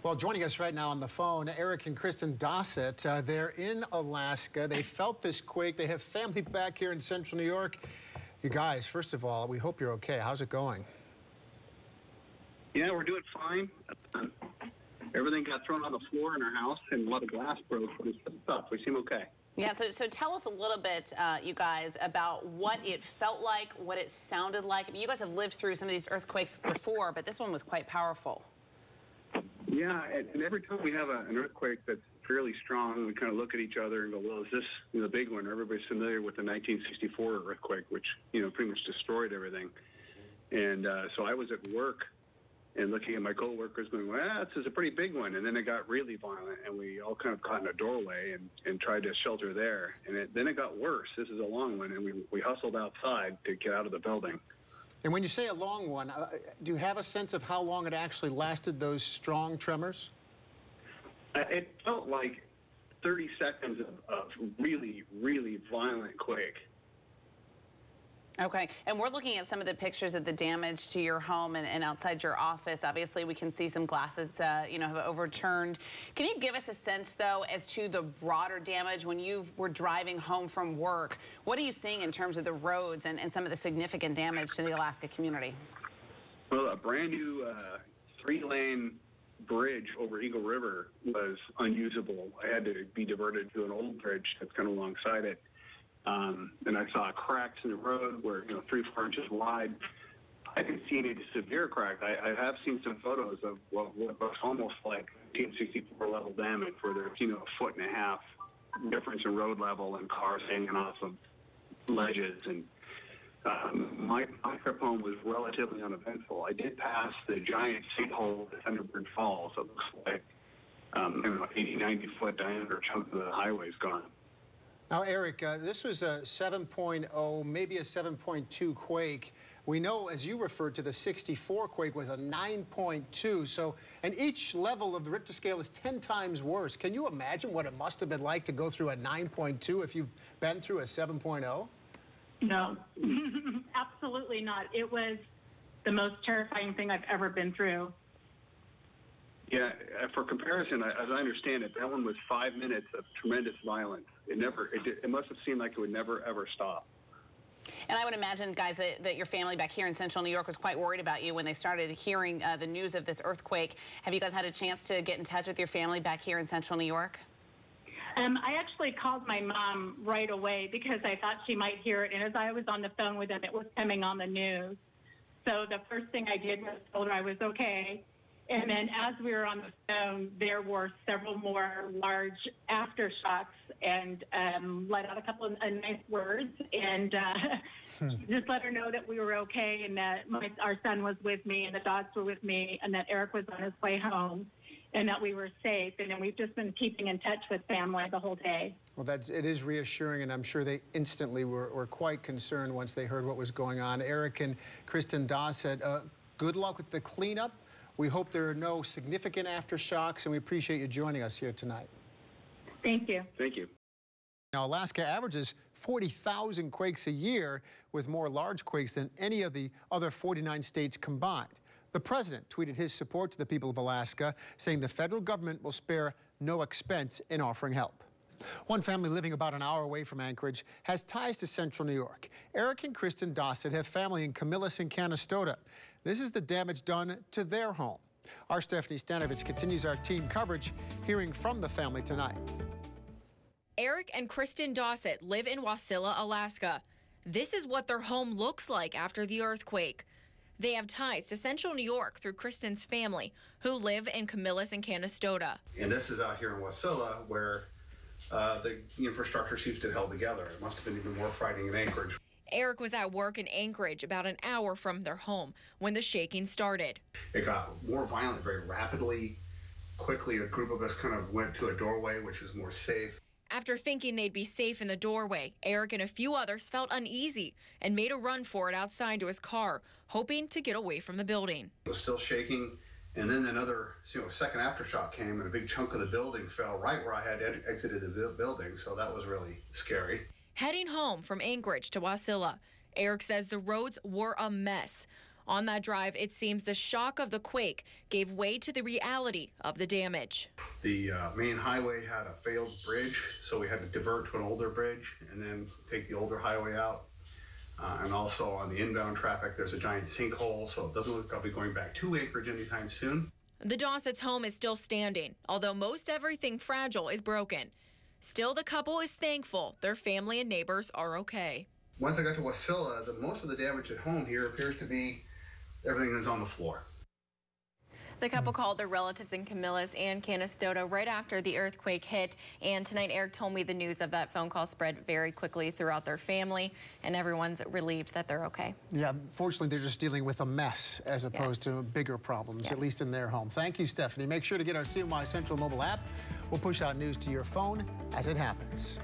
Well, joining us right now on the phone, Eric and Kristin Dossett. They're in Alaska. They felt this quake. They have family back here in central New York. You guys, first of all, we hope you're okay. How's it going? Yeah, we're doing fine. Everything got thrown on the floor in our house, and a lot of glass broke. But it's stuff. We seem okay. Yeah, so tell us a little bit, you guys, about what it felt like, what it sounded like. I mean, you guys have lived through some of these earthquakes before, but this one was quite powerful. Yeah, and every time we have an earthquake that's fairly strong, we kind of look at each other and go, well, is this the big one? Everybody's familiar with the 1964 earthquake, which, pretty much destroyed everything. And so I was at work and looking at my coworkers going, well, this is a pretty big one. And then it got really violent, and we all kind of caught in a doorway and tried to shelter there. And then it got worse. This is a long one, and we hustled outside to get out of the building. And when you say a long one, do you have a sense of how long it actually lasted, those strong tremors? It felt like 30 seconds of really, really violent quake. Okay, and we're looking at some of the pictures of the damage to your home and outside your office. Obviously, we can see some glasses, have overturned. Can you give us a sense, though, as to the broader damage when you were driving home from work? What are you seeing in terms of the roads and some of the significant damage to the Alaska community? Well, a brand new 3-lane bridge over Eagle River was unusable. I had to be diverted to an old bridge that's kind of alongside it. And I saw cracks in the road where, 3-4 inches wide. I didn't see any severe cracks. I have seen some photos of what looks almost like 1964 level damage, where there's, a 1.5 foot difference in road level and cars hanging off of ledges. And my trip home was relatively uneventful. I did pass the giant sinkhole at Thunderbird Falls. It looks like 80, 90 foot diameter chunk of the highway's gone. Now, Eric, this was a 7.0, maybe a 7.2 quake. We know, as you referred to, the 64 quake was a 9.2. And each level of the Richter scale is 10 times worse. Can you imagine what it must have been like to go through a 9.2 if you've been through a 7.0? No, absolutely not. It was the most terrifying thing I've ever been through. Yeah, for comparison, as I understand it, that one was 5 minutes of tremendous violence. It must have seemed like it would never, ever stop. And I would imagine, guys, that your family back here in central New York was quite worried about you when they started hearing the news of this earthquake. Have you guys had a chance to get in touch with your family back here in central New York? I actually called my mom right away because I thought she might hear it. And as I was on the phone with them, it was coming on the news. So the first thing I did was told her I was okay. And then as we were on the phone, there were several more large aftershocks, and let out a couple of nice words and just let her know that we were okay, and that our son was with me and the dogs were with me, and that Eric was on his way home, and that we were safe. And then we've just been keeping in touch with family the whole day. Well, it is reassuring, and I'm sure they instantly were quite concerned once they heard what was going on. Eric and Kristin Dossett, good luck with the cleanup. We hope there are no significant aftershocks, and we appreciate you joining us here tonight. Thank you. Thank you. Now, Alaska averages 40,000 quakes a year, with more large quakes than any of the other 49 states combined. The president tweeted his support to the people of Alaska, saying the federal government will spare no expense in offering help. One family living about an hour away from Anchorage has ties to central New York. Eric and Kristin Dossett have family in Camillus and Canastota. This is the damage done to their home. Our Stephanie Stanovich continues our team coverage, hearing from the family tonight. Eric and Kristin Dossett live in Wasilla, Alaska. This is what their home looks like after the earthquake. They have ties to central New York through Kristin's family, who live in Camillus and Canastota. And this is out here in Wasilla, where the infrastructure seems to have held together. It must have been even more frightening in Anchorage. Eric was at work in Anchorage, about an hour from their home, when the shaking started. It got more violent very rapidly. Quickly, a group of us kind of went to a doorway, which was more safe. After thinking they'd be safe in the doorway, Eric and a few others felt uneasy and made a run for it outside to his car, hoping to get away from the building. It was still shaking, and then another second aftershock came, and a big chunk of the building fell right where I had exited the building, so that was really scary. Heading home from Anchorage to Wasilla, Eric says the roads were a mess. On that drive, it seems the shock of the quake gave way to the reality of the damage. The main highway had a failed bridge, so we had to divert to an older bridge and then take the older highway out. And also on the inbound traffic, there's a giant sinkhole, so it doesn't look like I'll be going back to acreage anytime soon. The Dossett's home is still standing, although most everything fragile is broken. Still, the couple is thankful their family and neighbors are okay. Once I got to Wasilla, most of the damage at home here appears to be everything is on the floor. The couple called their relatives in Camillus and Canastota right after the earthquake hit. And tonight, Eric told me the news of that phone call spread very quickly throughout their family, and everyone's relieved that they're okay. Yeah, fortunately, they're just dealing with a mess as opposed to bigger problems, at least in their home. Thank you, Stephanie. Make sure to get our CNY Central mobile app. We'll push out news to your phone as it happens.